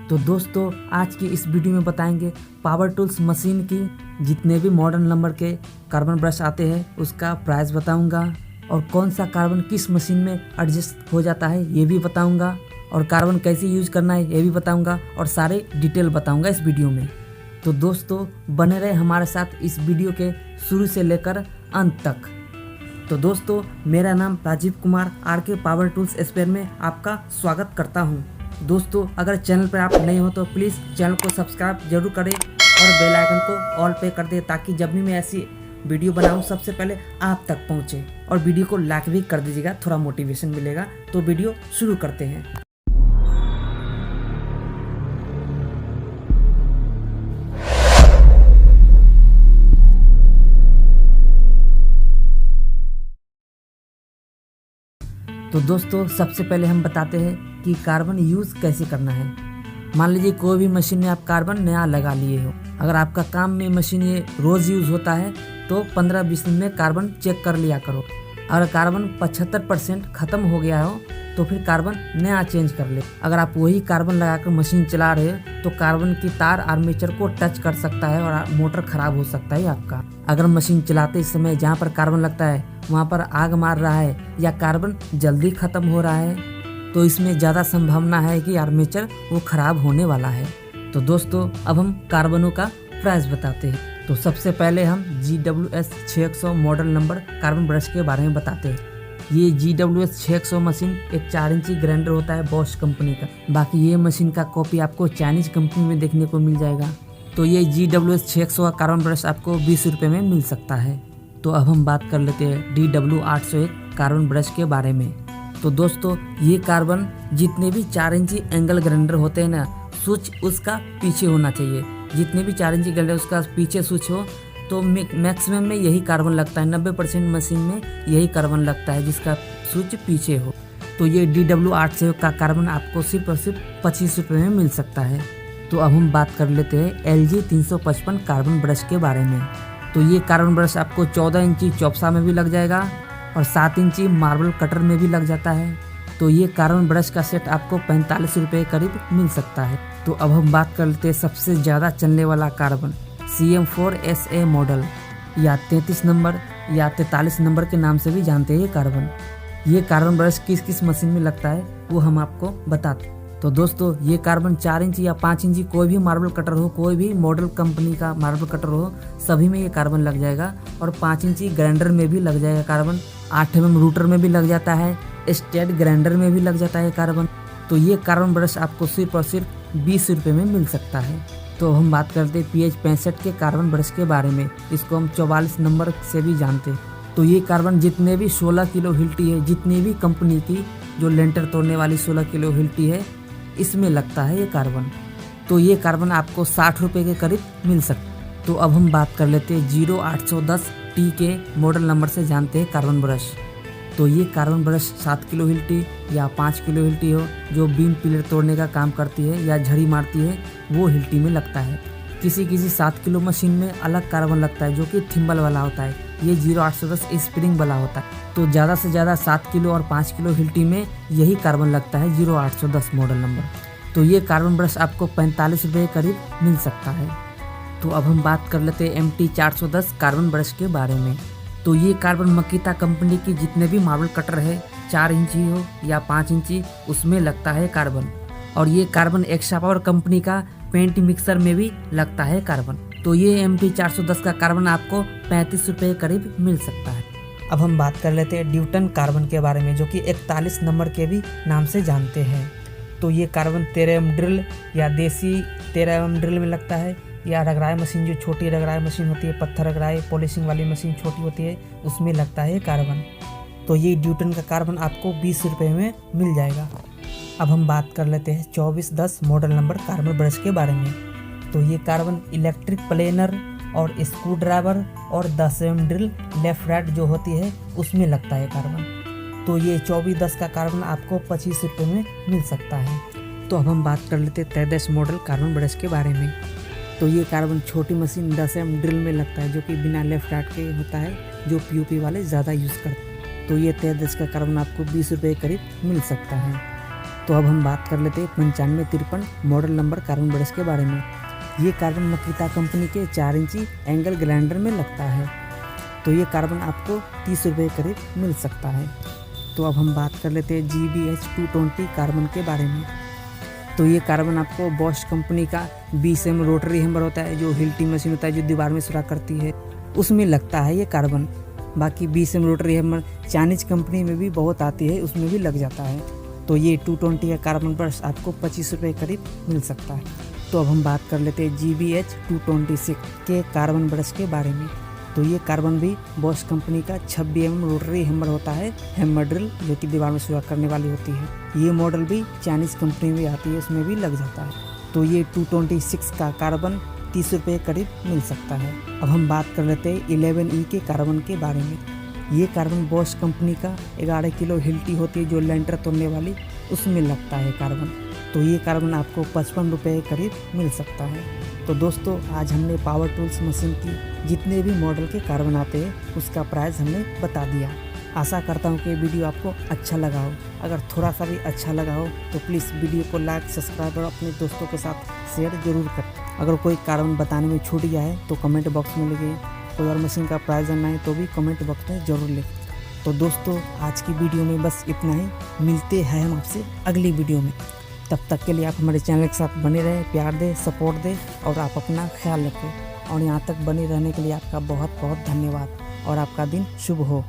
तो दोस्तों आज की इस वीडियो में बताएंगे पावर टूल्स मशीन की जितने भी मॉडल नंबर के कार्बन ब्रश आते हैं उसका प्राइस बताऊंगा, और कौन सा कार्बन किस मशीन में एडजस्ट हो जाता है ये भी बताऊंगा, और कार्बन कैसे यूज करना है ये भी बताऊंगा, और सारे डिटेल बताऊंगा इस वीडियो में। तो दोस्तों बने रहे हमारे साथ इस वीडियो के शुरू से लेकर अंत तक। तो दोस्तों मेरा नाम Rajiv Kumar R K. Power tools spare में आपका स्वागत करता हूं। दोस्तों अगर चैनल पर आप नए हो तो प्लीज़ चैनल को सब्सक्राइब जरूर करें और बेल आइकन को ऑल पे कर दें, ताकि जब भी मैं ऐसी वीडियो बनाऊं सबसे पहले आप तक पहुंचे। और वीडियो को लाइक भी कर दीजिएगा, थोड़ा मोटिवेशन मिलेगा। तो वीडियो शुरू करते हैं। तो दोस्तों सबसे पहले हम बताते हैं कि कार्बन यूज़ कैसे करना है। मान लीजिए कोई भी मशीन में आप कार्बन नया लगा लिए हो, अगर आपका काम में मशीन ये रोज़ यूज़ होता है तो 15-20 दिन में कार्बन चेक कर लिया करो। अगर कार्बन 75% ख़त्म हो गया हो तो फिर कार्बन नया चेंज कर ले। अगर आप वही कार्बन लगाकर मशीन चला रहे हो तो कार्बन की तार आर्मेचर को टच कर सकता है और मोटर खराब हो सकता है आपका। अगर मशीन चलाते समय जहाँ पर कार्बन लगता है वहाँ पर आग मार रहा है या कार्बन जल्दी ख़त्म हो रहा है तो इसमें ज़्यादा संभावना है कि आर्मेचर वो ख़राब होने वाला है। तो दोस्तों अब हम कार्बनों का प्राइस बताते हैं। तो सबसे पहले हम GWS 600 model number carbon brush के बारे में बताते हैं। ये GWS 600 मशीन एक 4 इंची ग्राइंडर होता है बॉश कंपनी का। बाकी ये मशीन का कॉपी आपको चाइनीज कंपनी में देखने को मिल जाएगा। तो ये GWS 600 का कार्बन ब्रश आपको 20 रुपये में मिल सकता है। तो अब हम बात कर लेते हैं DW 801 कार्बन ब्रश के बारे में। तो दोस्तों ये कार्बन जितने भी 4 इंची एंगल ग्राइंडर होते हैं ना, स्विच उसका पीछे होना चाहिए। जितने भी 4 इंची ग्राइंडर उसका पीछे स्विच हो तो मैक्सिमम में यही कार्बन लगता है। 90% मशीन में यही कार्बन लगता है जिसका स्विच पीछे हो। तो ये DW 801 का कार्बन आपको सिर्फ और सिर्फ 25 रुपये में मिल सकता है। तो अब हम बात कर लेते हैं LG 355 कार्बन ब्रश के बारे में। तो ये कार्बन ब्रश आपको 14 इंची चौपसा में भी लग जाएगा और 7 इंची मार्बल कटर में भी लग जाता है। तो ये कार्बन ब्रश का सेट आपको 45 रुपये करीब मिल सकता है। तो अब हम बात कर लेते हैं सबसे ज़्यादा चलने वाला कार्बन CM4SA मॉडल, या 33 नंबर या 43 नंबर के नाम से भी जानते हैं ये कार्बन। ये कार्बन ब्रश किस किस मशीन में लगता है वो हम आपको बताते हैं। तो दोस्तों ये कार्बन 4 इंची या 5 इंची कोई भी मार्बल कटर हो, कोई भी मॉडल कंपनी का मार्बल कटर हो, सभी में ये कार्बन लग जाएगा। और 5 इंची ग्राइंडर में भी लग जाएगा कार्बन, 8 mm रूटर में भी लग जाता है, स्टेट ग्राइंडर में भी लग जाता है कार्बन। तो ये कार्बन ब्रश आपको सिर्फ और सिर्फ 20 रुपये में मिल सकता है। तो हम बात करते हैं PH 65 के कार्बन ब्रश के बारे में। इसको हम 44 नंबर से भी जानते हैं। तो ये कार्बन जितने भी 16 किलो हिल्टी है, जितनी भी कंपनी की जो लेंटर तोड़ने वाली 16 किलो हिल्टी है, इसमें लगता है ये कार्बन। तो ये कार्बन आपको 60 रुपये के करीब मिल सकता है। तो अब हम बात कर लेते हैं 0810T के मॉडल नंबर से जानते हैं कार्बन ब्रश। तो ये कार्बन ब्रश 7 किलो हिल्टी या 5 किलो हिल्टी हो, जो बीम पिलर तोड़ने का काम करती है या झड़ी मारती है, वो हिल्टी में लगता है। किसी 7 किलो मशीन में अलग कार्बन लगता है जो कि थिम्बल वाला होता है। ये 0810 स्प्रिंग वाला होता है। तो ज़्यादा से ज़्यादा 7 किलो और 5 किलो हिल्टी में यही कार्बन लगता है 0810 मॉडल नंबर। तो ये कार्बन ब्रश आपको 45 रुपये करीब मिल सकता है। तो अब हम बात कर लेते हैं MT 410 कार्बन ब्रश के बारे में। तो ये कार्बन मकीता कंपनी की जितने भी मार्बल कटर है, 4 इंची हो या 5 इंची, उसमें लगता है कार्बन। और ये कार्बन एक्स्ट्रा पावर कंपनी का पेंट मिक्सर में भी लगता है कार्बन। तो ये MT 410 का कार्बन आपको 35 रुपये करीब मिल सकता है। अब हम बात कर लेते हैं ड्यूटन कार्बन के बारे में, जो कि 41 नंबर के भी नाम से जानते हैं। तो ये कार्बन 13 mm ड्रिल या देसी 13 mm ड्रिल में लगता है, या रगड़ाई मशीन जो छोटी रगड़ाई मशीन होती है, पत्थर रगड़ाई पॉलिशिंग वाली मशीन छोटी होती है, उसमें लगता है कार्बन। तो ये ड्यूटन का कार्बन आपको 20 रुपये में मिल जाएगा। अब हम बात कर लेते हैं 2410 मॉडल नंबर कार्बन ब्रश के बारे में। तो ये कार्बन इलेक्ट्रिक प्लेनर और स्क्रू ड्राइवर और 10 mm ड्रिल लेफ्ट राइट जो होती है उसमें लगता है कार्बन। तो ये 2410 का कार्बन आपको 25 रुपये में मिल सकता है। तो अब हम बात कर लेते हैं 23 मॉडल कार्बन ब्रश के बारे में। तो ये कार्बन छोटी मशीन 10 mm ड्रिल में लगता है, जो कि बिना लेफ्ट राइट के होता है, जो POP वाले ज़्यादा यूज़ करते हैं। तो ये 23 का कार्बन आपको 20 रुपये करीब मिल सकता है। तो अब हम बात कर लेते हैं 9553 मॉडल नंबर कार्बन ब्रश के बारे में। ये कार्बन मकीता कंपनी के 4 इंची एंगल ग्राइंडर में लगता है। तो ये कार्बन आपको 30 रुपये करीब मिल सकता है। तो अब हम बात कर लेते हैं GBH 220 कार्बन के बारे में। तो ये कार्बन आपको बॉश कंपनी का 20 mm रोटरी हैमर होता है, जो हिल्टी मशीन होता है जो दीवार में सुराख करती है, उसमें लगता है ये कार्बन। बाकी 20 mm rotary hammer Chinese company में भी बहुत आती है, उसमें भी लग जाता है। तो ये 220 का कार्बन ब्रश आपको 25 रुपये करीब मिल सकता है। तो अब हम बात कर लेते हैं GBH 226 के कार्बन ब्रश के बारे में। तो ये कार्बन भी बॉश कंपनी का 26 mm रोटरी हैमर होता है, हैमर ड्रिल, जो कि दीवार में सुराख करने वाली होती है। ये मॉडल भी चाइनीज कंपनी में आती है, उसमें भी लग जाता है। तो ये 226 का कार्बन 30 रुपये करीब मिल सकता है। अब हम बात कर लेते हैं 11E के कार्बन के बारे में। ये कार्बन बॉश कंपनी का 11 किलो हिल्टी होती है, जो लेंटर तोड़ने वाली, उसमें लगता है कार्बन। तो ये कार्बन आपको 55 रुपये करीब मिल सकता है। तो दोस्तों, आज हमने पावर टूल्स मशीन की जितने भी मॉडल के कार्बन आते हैं उसका प्राइस हमने बता दिया। आशा करता हूँ कि वीडियो आपको अच्छा लगा हो। अगर थोड़ा सा भी अच्छा लगा हो तो प्लीज़ वीडियो को लाइक, सब्सक्राइब और अपने दोस्तों के साथ शेयर जरूर करें। अगर कोई कार्बन बताने में छूट गया है तो कमेंट बॉक्स में लिखिए। कोई और मशीन का प्राइस जानना है तो भी कमेंट बॉक्स में ज़रूर लिखें। तो दोस्तों, आज की वीडियो में बस इतना ही। मिलते हैं हम आपसे अगली वीडियो में। तब तक के लिए आप हमारे चैनल के साथ बने रहें, प्यार दें, सपोर्ट दें और आप अपना ख्याल रखें। और यहाँ तक बने रहने के लिए आपका बहुत बहुत धन्यवाद और आपका दिन शुभ हो।